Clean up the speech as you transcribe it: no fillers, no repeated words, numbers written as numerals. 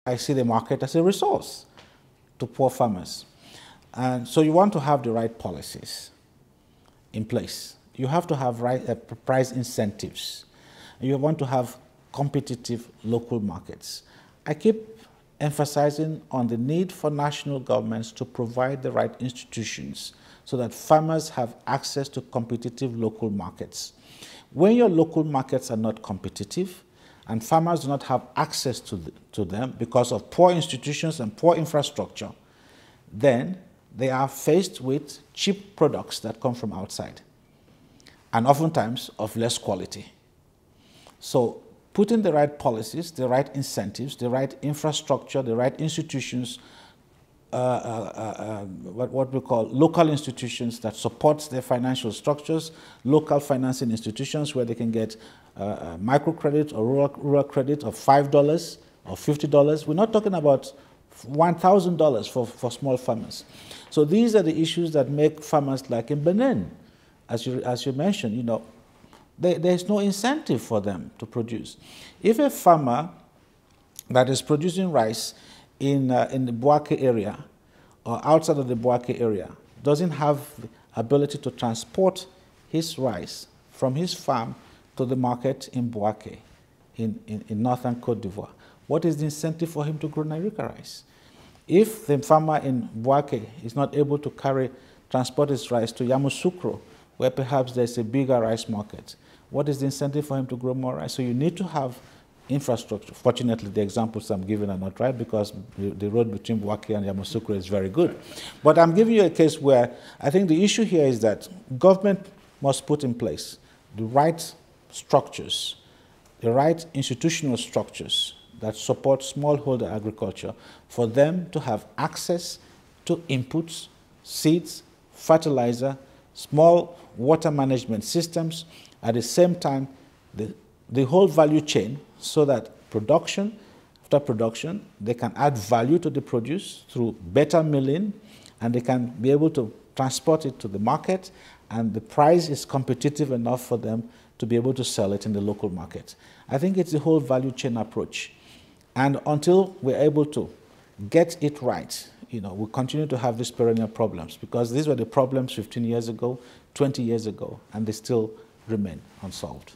I see the market as a resource to poor farmers. And so you want to have the right policies in place. You have to have price incentives. You want to have competitive local markets. I keep emphasizing on the need for national governments to provide the right institutions so that farmers have access to competitive local markets. When your local markets are not competitive and farmers do not have access to them because of poor institutions and poor infrastructure, then they are faced with cheap products that come from outside, and oftentimes of less quality. So putting the right policies, the right incentives, the right infrastructure, the right institutions, what we call local institutions that support their financial structures, local financing institutions where they can get microcredit or rural credit of $5 or $50. We're not talking about $1,000 for small farmers. So these are the issues that make farmers like in Benin, as you mentioned, you know, there's no incentive for them to produce. If a farmer that is producing rice in the Bouaké area or outside of the Bouaké area doesn't have the ability to transport his rice from his farm to the market in Bouaké, in northern Côte d'Ivoire, what is the incentive for him to grow Narica rice? If the farmer in Bouaké is not able to transport his rice to Yamoussoukro, where perhaps there's a bigger rice market, what is the incentive for him to grow more rice? So you need to have infrastructure. Fortunately, the examples I'm giving are not right because the road between Bouaké and Yamoussoukro is very good. But I'm giving you a case where I think the issue here is that government must put in place the right structures, the right institutional structures that support smallholder agriculture for them to have access to inputs, seeds, fertilizer, small water management systems, at the same time, the whole value chain so that production after production, they can add value to the produce through better milling, and they can be able to transport it to the market, and the price is competitive enough for them to be able to sell it in the local market. I think it's the whole value chain approach. And until we're able to get it right, you know, we continue to have these perennial problems because these were the problems 15 years ago, 20 years ago, and they still remain unsolved.